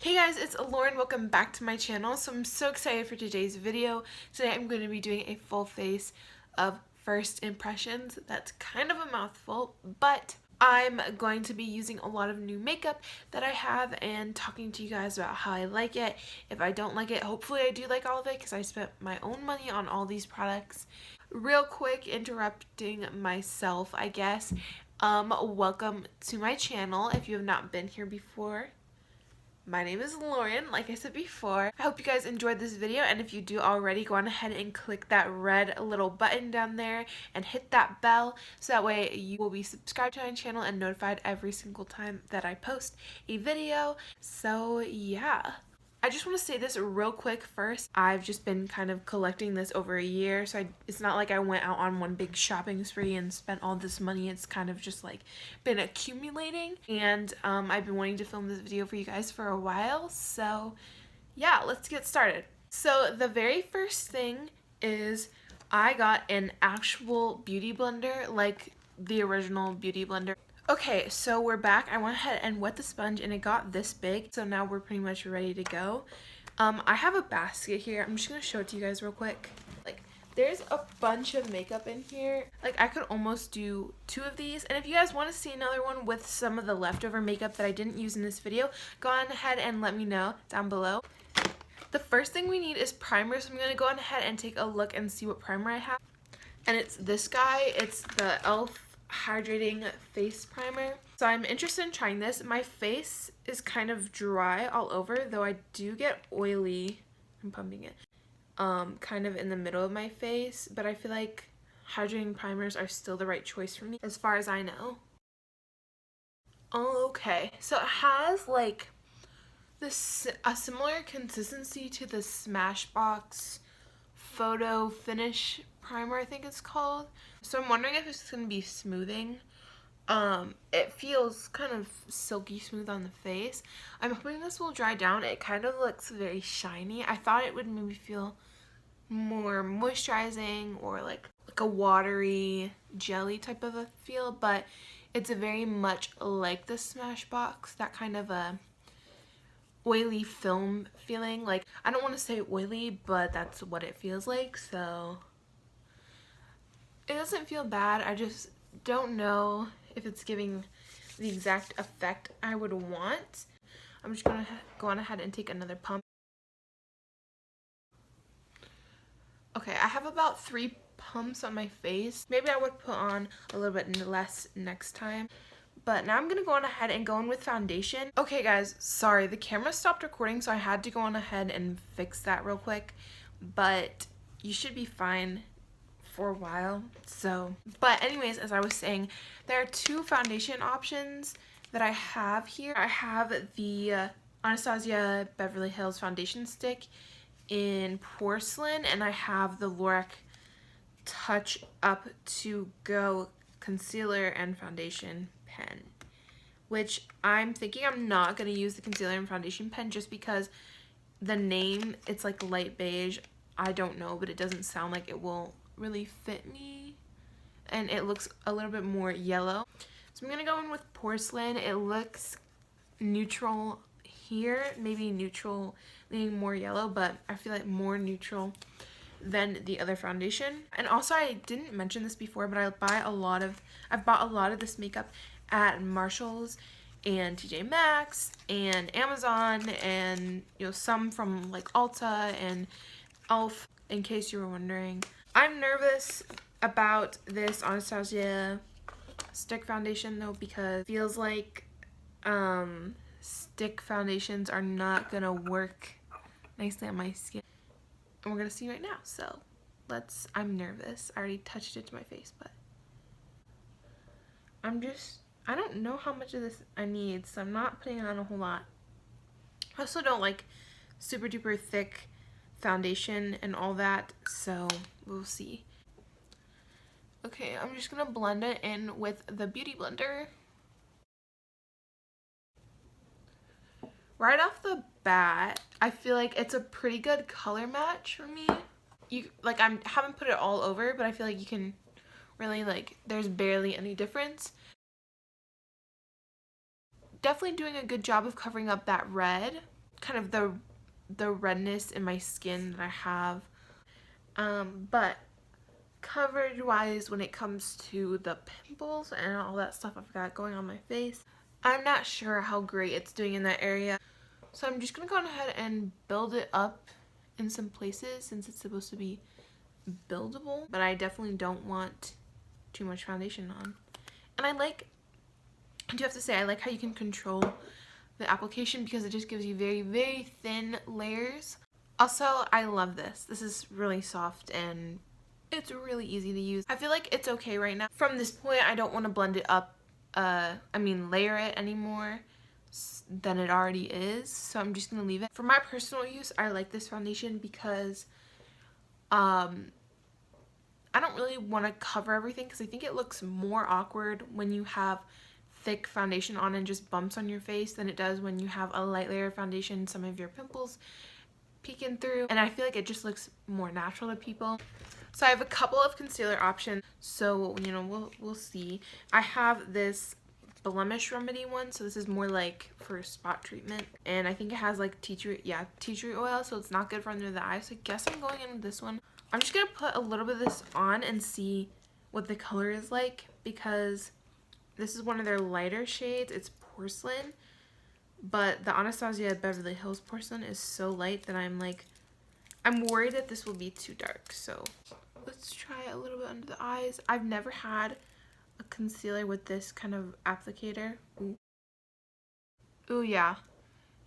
Hey guys, it's Lauren. Welcome back to my channel. So I'm so excited for today's video. Today I'm going to be doing a full face of first impressions. That's kind of a mouthful, but I'm going to be using a lot of new makeup that I have and talking to you guys about how I like it. If I don't like it, hopefully I do like all of it because I spent my own money on all these products. Real quick, interrupting myself, I guess. Welcome to my channel if you have not been here before. My name is Lauren, like I said before. I hope you guys enjoyed this video, and if you do already, go on ahead and click that red little button down there and hit that bell so that way you will be subscribed to my channel and notified every single time that I post a video. So yeah. I just want to say this real quick first. I've just been kind of collecting this over a year, so it's not like I went out on one big shopping spree and spent all this money. It's kind of just like been accumulating, and I've been wanting to film this video for you guys for a while, so yeah, let's get started. So the very first thing is I got an actual beauty blender, like the original beauty blender. Okay, so we're back. I went ahead and wet the sponge and it got this big, so now we're pretty much ready to go. I have a basket here. I'm just gonna show it to you guys real quick. Like, there's a bunch of makeup in here. Like, I could almost do 2 of these, and if you guys want to see another one with some of the leftover makeup that I didn't use in this video, go on ahead and let me know down below. The first thing we need is primer, so I'm gonna go on ahead and take a look and see what primer I have. And it's this guy. It's the e.l.f. hydrating face primer. So I'm interested in trying this. My face is kind of dry all over, though I do get oily. I'm pumping it kind of in the middle of my face, but I feel like hydrating primers are still the right choice for me as far as I know. Okay, so it has like this a similar consistency to the Smashbox Photo Finish primer, I think it's called. So I'm wondering if it's going to be smoothing. It feels kind of silky smooth on the face. I'm hoping this will dry down. It kind of looks very shiny. I thought it would maybe feel more moisturizing or like a watery jelly type of a feel, but it's very much like the Smashbox, that kind of a oily film feeling. Like, I don't want to say oily, but that's what it feels like. So it doesn't feel bad. I just don't know if it's giving the exact effect I would want. I'm just gonna go on ahead and take another pump. Okay, I have about 3 pumps on my face. Maybe I would put on a little bit less next time. But now I'm going to go on ahead and go in with foundation. Okay guys, sorry, the camera stopped recording, so I had to go on ahead and fix that real quick. But you should be fine for a while. So, but anyways, as I was saying, there are 2 foundation options that I have here. I have the Anastasia Beverly Hills foundation stick in porcelain, and I have the Lorac Touch Up to Go concealer and foundation pen, which I'm thinking I'm not going to use the concealer and foundation pen just because the name, it's like light beige. I don't know, but it doesn't sound like it will really fit me, and it looks a little bit more yellow. So I'm going to go in with porcelain. It looks neutral here, maybe neutral leaning more yellow, but I feel like more neutral than the other foundation. And also, I didn't mention this before, but I've bought a lot of this makeup at Marshall's and TJ Maxx and Amazon, and some from like Ulta and e.l.f. in case you were wondering. I'm nervous about this Anastasia stick foundation though, because it feels like stick foundations are not gonna work nicely on my skin. And we're gonna see right now, so I'm nervous. I already touched it to my face, but I don't know how much of this I need, so I'm not putting on a whole lot. I also don't like super duper thick foundation and all that, so we'll see. Okay, I'm just gonna blend it in with the Beauty Blender. Right off the bat, I feel like it's a pretty good color match for me. I haven't put it all over, but I feel like you can really, there's barely any difference. Definitely doing a good job of covering up that red kind of the redness in my skin that I have. But coverage wise, when it comes to the pimples and all that stuff I've got going on my face, I'm not sure how great it's doing in that area. So I'm just gonna go ahead and build it up in some places since it's supposed to be buildable, but I definitely don't want too much foundation on. And I do have to say, I like how you can control the application because it just gives you very, very thin layers. Also, I love this. This is really soft and it's really easy to use. I feel like it's okay right now. From this point, I don't want to blend it up, layer it anymore than it already is. So I'm just going to leave it. For my personal use, I like this foundation because I don't really want to cover everything because I think it looks more awkward when you have thick foundation on and just bumps on your face than it does when you have a light layer of foundation, some of your pimples peeking through, and I feel like it just looks more natural to people. So I have a couple of concealer options, so you know, we'll see. I have this blemish remedy one, so this is more like for spot treatment, and I think it has like tea tree oil, so it's not good for under the eyes. So I guess I'm going in with this one. I'm just gonna put a little bit of this on and see what the color is like, because this is one of their lighter shades. It's porcelain, but the Anastasia Beverly Hills porcelain is so light that I'm worried that this will be too dark. So let's try a little bit under the eyes. I've never had a concealer with this kind of applicator. Ooh, yeah.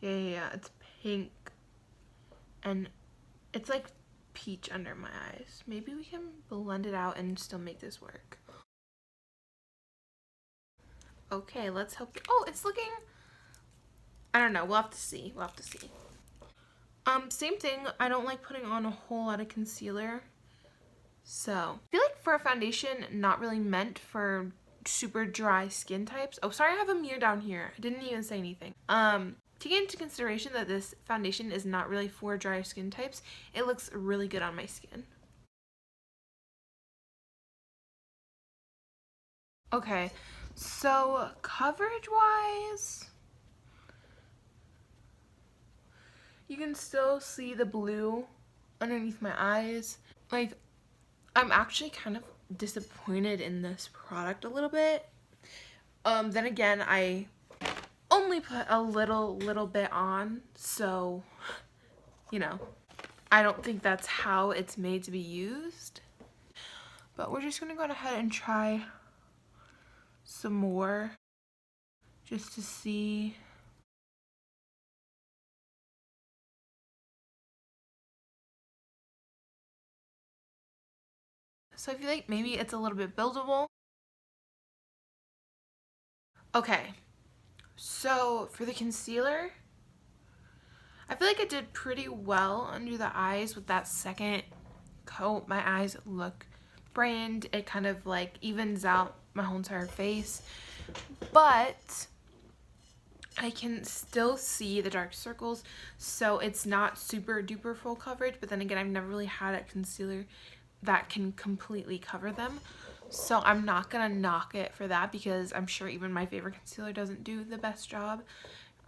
Yeah. It's pink. And it's like peach under my eyes. Maybe we can blend it out and still make this work. Okay, let's hope. Oh, it's looking, I don't know. We'll have to see. Same thing. I don't like putting on a whole lot of concealer. So, I feel like for a foundation, not really meant for super dry skin types. Oh, sorry, I have a mirror down here. I didn't even say anything. Taking into consideration that this foundation is not really for dry skin types, it looks really good on my skin. Okay, so coverage-wise, you can still see the blue underneath my eyes. Like, I'm actually kind of disappointed in this product a little bit. Then again, I only put a little bit on, so, you know, I don't think that's how it's made to be used. But we're just gonna go ahead and try some more just to see. So I feel like maybe it's a little bit buildable. Okay, so for the concealer, I feel like it did pretty well under the eyes with that second coat. My eyes look brightened. It kind of like evens out my whole entire face, but I can still see the dark circles, so it's not super duper full coverage. But then again, I've never really had a concealer that can completely cover them, so I'm not gonna knock it for that because I'm sure even my favorite concealer doesn't do the best job.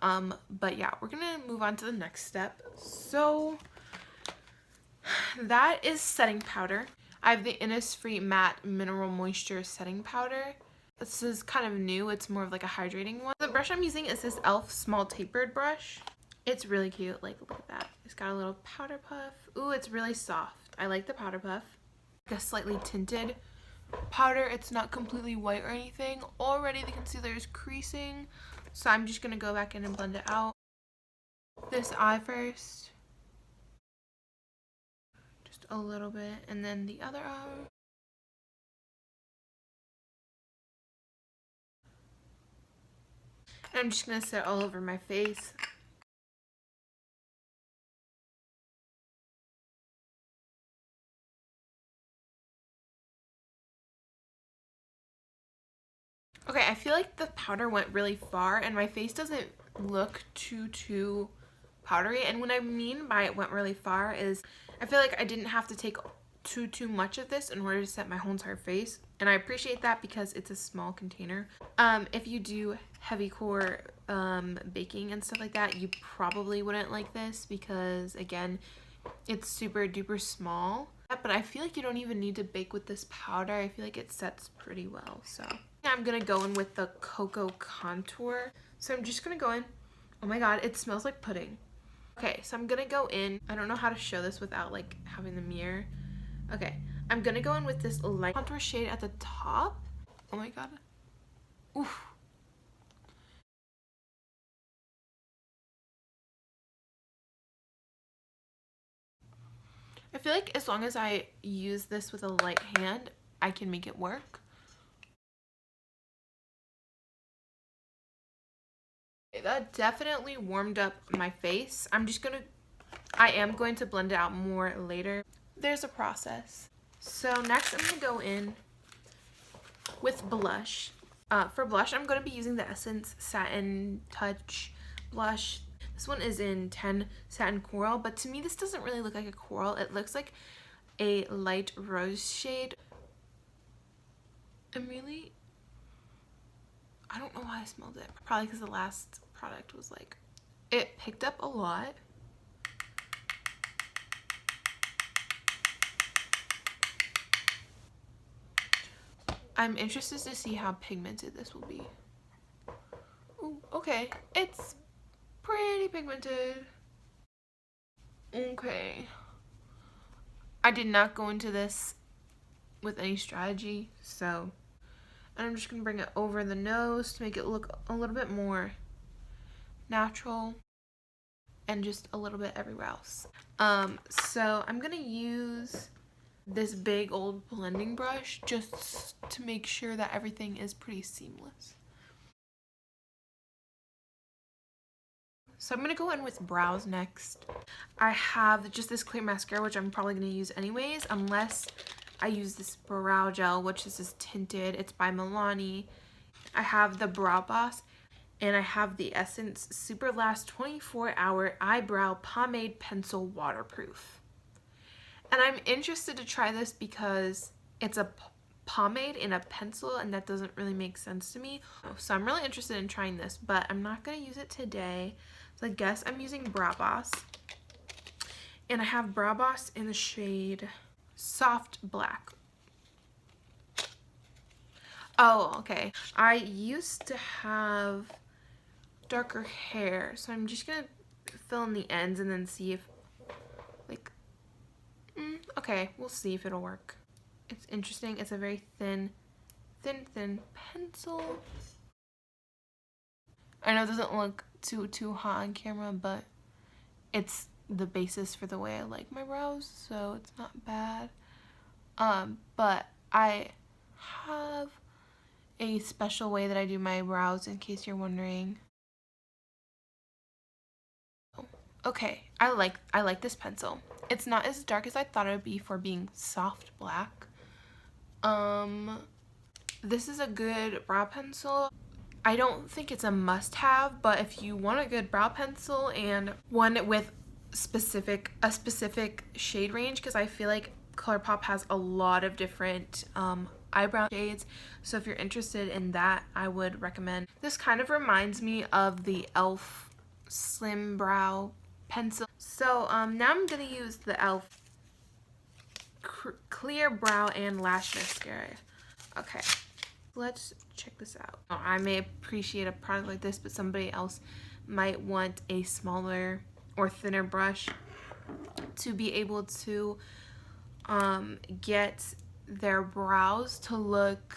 But yeah, we're gonna move on to the next step. So that is setting powder. I have the Innisfree Matte Mineral Moisture Setting Powder. This is kind of new. It's more of like a hydrating one. The brush I'm using is this e.l.f. small tapered brush. It's really cute. Like, look at that. It's got a little powder puff. Ooh, it's really soft. I like the powder puff. Like a slightly tinted powder. It's not completely white or anything. Already the concealer is creasing, so I'm just gonna go back in and blend it out. This eye first. Just a little bit, and then the other eye. And I'm just gonna set all over my face. Okay, I feel like the powder went really far and my face doesn't look too powdery. And what I mean by it went really far is I feel like I didn't have to take too much of this in order to set my whole entire face. And I appreciate that because it's a small container. If you do heavy core baking and stuff like that, you probably wouldn't like this because, again, it's super duper small. But I feel like you don't even need to bake with this powder. I feel like it sets pretty well. So yeah, I'm gonna go in with the cocoa contour. So I'm just gonna go in. Oh my god, it smells like pudding. Okay, so I'm gonna go in. I don't know how to show this without like having the mirror. Okay, I'm gonna go in with this light contour shade at the top. Oh my god. Oof. I feel like as long as I use this with a light hand, I can make it work. That definitely warmed up my face. I am going to blend it out more later. There's a process. So next I'm going to go in with blush. For blush, I'm going to be using the Essence Satin Touch blush. This one is in 10 Satin Coral, but to me this doesn't really look like a coral. It looks like a light rose shade. I don't know why I smelled it. Probably because the last product was like, it picked up a lot. I'm interested to see how pigmented this will be. Ooh, okay, it's pretty pigmented. Okay. I did not go into this with any strategy, so I'm just gonna bring it over the nose to make it look a little bit more natural and just a little bit everywhere else. So I'm gonna use this big old blending brush just to make sure that everything is pretty seamless. So I'm going to go in with brows next. I have just this clear mascara, which I'm probably going to use anyways, unless I use this brow gel, which is this tinted. It's by Milani. I have the Brow Boss, and I have the Essence Super Last 24 Hour Eyebrow Pomade Pencil Waterproof. And I'm interested to try this because it's a pomade in a pencil, and that doesn't really make sense to me. So I'm really interested in trying this, but I'm not going to use it today. So I guess I'm using Brow Boss. And I have Brow Boss in the shade Soft Black. Oh, okay. I used to have darker hair, so I'm just going to fill in the ends and then see if, like, okay, we'll see if it'll work. It's interesting. It's a very thin pencil. I know it doesn't look too hot on camera, but it's the basis for the way I like my brows, so it's not bad. But I have a special way that I do my brows, in case you're wondering. Okay, I like this pencil. It's not as dark as I thought it would be for being soft black. This is a good brow pencil. I don't think it's a must-have, but if you want a good brow pencil and one with a specific shade range, because I feel like ColourPop has a lot of different eyebrow shades, so if you're interested in that, I would recommend. This kind of reminds me of the e.l.f. Slim Brow pencil. So now I'm gonna use the e.l.f. Clear Brow and Lash Mascara. Okay, let's check this out. I may appreciate a product like this, but somebody else might want a smaller or thinner brush to be able to get their brows to look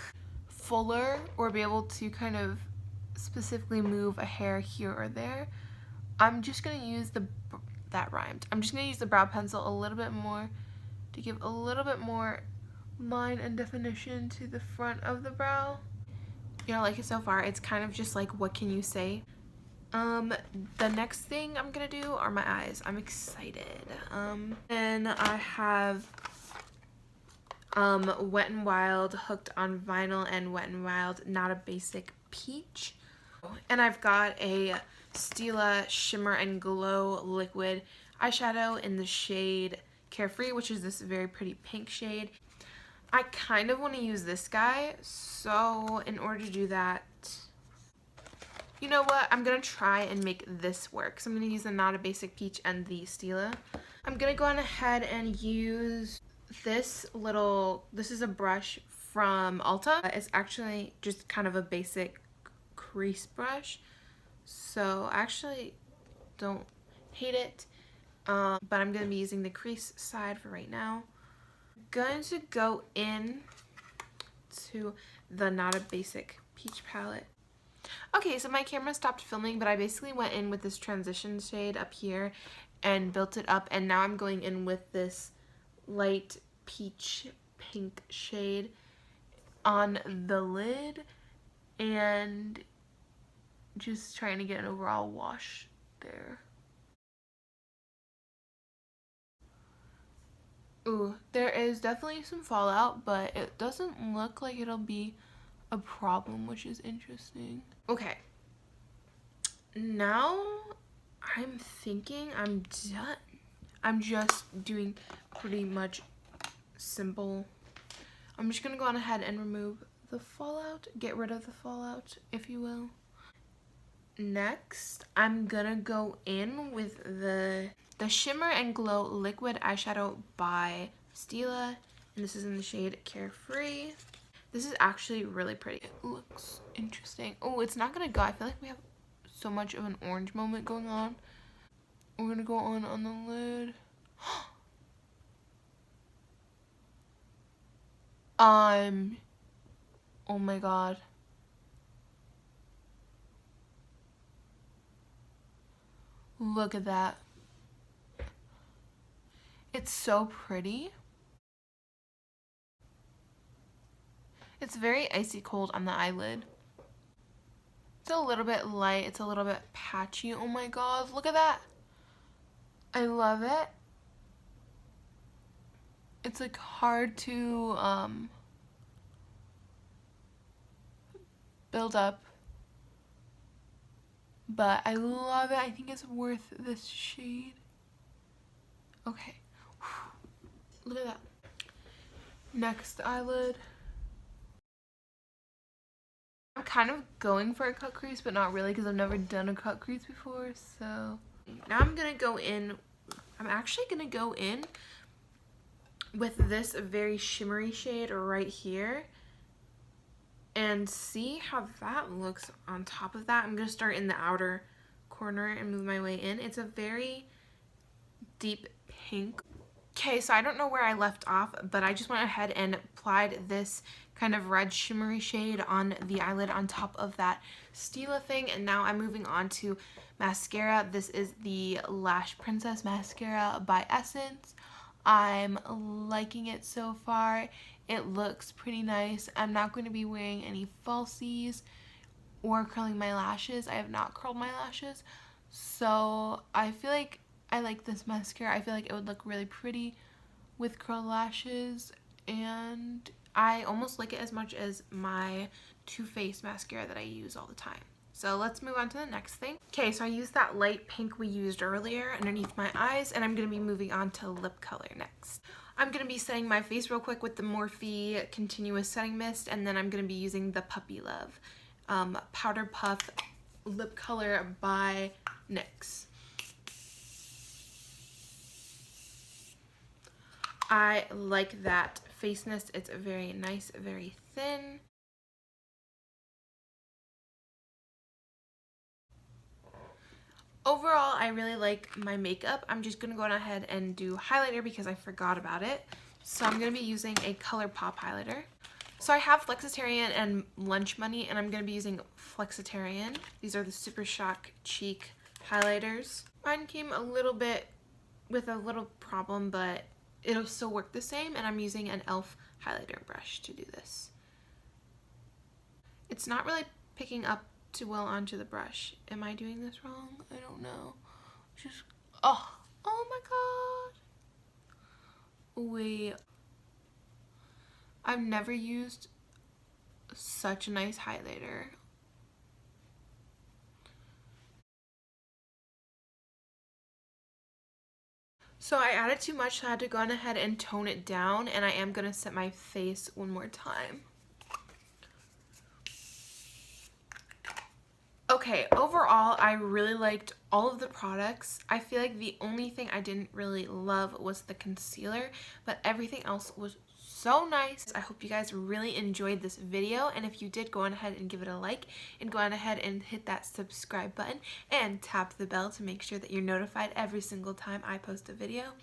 fuller, or be able to kind of specifically move a hair here or there. I'm just gonna use I'm just gonna use the brow pencil a little bit more to give a little bit more line and definition to the front of the brow. You know, like it so far, it's kind of just like, what can you say? The next thing I'm gonna do are my eyes. I'm excited. Then I have Wet n Wild Hooked on Vinyl and Wet n Wild Not a Basic Peach. And I've got a Stila Shimmer and Glow Liquid eyeshadow in the shade Carefree, which is this very pretty pink shade. I kind of want to use this guy, so in order to do that, You know what? I'm going to try and make this work. So I'm going to use the Not a Basic Peach and the Stila. I'm going to go on ahead and use this is a brush from Ulta. It's actually just kind of a basic crease brush. So I actually don't hate it. But I'm going to be using the crease side for right now. I'm going to go in to the Not a Basic Peach palette. Okay, so my camera stopped filming, but I basically went in with this transition shade up here and built it up, and now I'm going in with this light peach pink shade on the lid and just trying to get an overall wash there. Ooh, there is definitely some fallout, but it doesn't look like it'll be a problem, which is interesting. Okay, now I'm thinking I'm done. I'm just doing pretty much simple. I'm just gonna go on ahead and remove the fallout, get rid of the fallout, if you will. Next, I'm gonna go in with the Shimmer and Glow Liquid Eyeshadow by Stila, and this is in the shade Carefree. This is actually really pretty. It looks interesting. Oh, it's not gonna go. I feel like we have so much of an orange moment going on. We're gonna go on the lid. Oh my god. Look at that. It's so pretty. It's very icy cold on the eyelid. It's a little bit light. It's a little bit patchy. Oh my god, look at that. I love it. It's like hard to build up, but I love it. I think it's worth this shade. Okay. Look at that. Next eyelid. I'm kind of going for a cut crease, but not really because I've never done a cut crease before. So now I'm gonna go in. I'm actually gonna go in with this very shimmery shade right here and see how that looks on top of that. I'm gonna start in the outer corner and move my way in. It's a very deep pink. Okay, so I don't know where I left off, but I just went ahead and applied this kind of red shimmery shade on the eyelid on top of that Stila thing, and now I'm moving on to mascara. This is the Lash Princess mascara by Essence. I'm liking it so far. It looks pretty nice. I'm not going to be wearing any falsies or curling my lashes. I have not curled my lashes, so I feel like I like this mascara. I feel like it would look really pretty with curled lashes, and I almost like it as much as my Too Faced mascara that I use all the time. So let's move on to the next thing. Okay, so I used that light pink we used earlier underneath my eyes, and I'm going to be moving on to lip color next. I'm going to be setting my face real quick with the Morphe Continuous Setting Mist, and then I'm going to be using the Puppy Love Powder Puff Lip Color by NYX. I like that face mist. It's very nice, very thin. Overall, I really like my makeup. I'm just going to go on ahead and do highlighter because I forgot about it. So I'm going to be using a ColourPop highlighter. So I have Flexitarian and Lunch Money, and I'm going to be using Flexitarian. These are the Super Shock Cheek highlighters. Mine came a little bit with a little problem, but it'll still work the same, and I'm using an e.l.f. highlighter brush to do this. It's not really picking up too well onto the brush. Am I doing this wrong? I don't know. Just, oh my god. Wait. I've never used such a nice highlighter. So I added too much, so I had to go on ahead and tone it down, and I am going to set my face one more time. Okay, overall, I really liked all of the products. I feel like the only thing I didn't really love was the concealer, but everything else was so nice. I hope you guys really enjoyed this video, and if you did, go on ahead and give it a like, and go on ahead and hit that subscribe button, and tap the bell to make sure that you're notified every single time I post a video.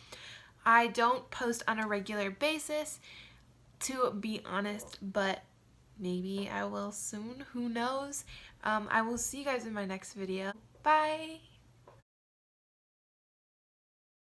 I don't post on a regular basis, to be honest, but maybe I will soon, who knows. I will see you guys in my next video. Bye!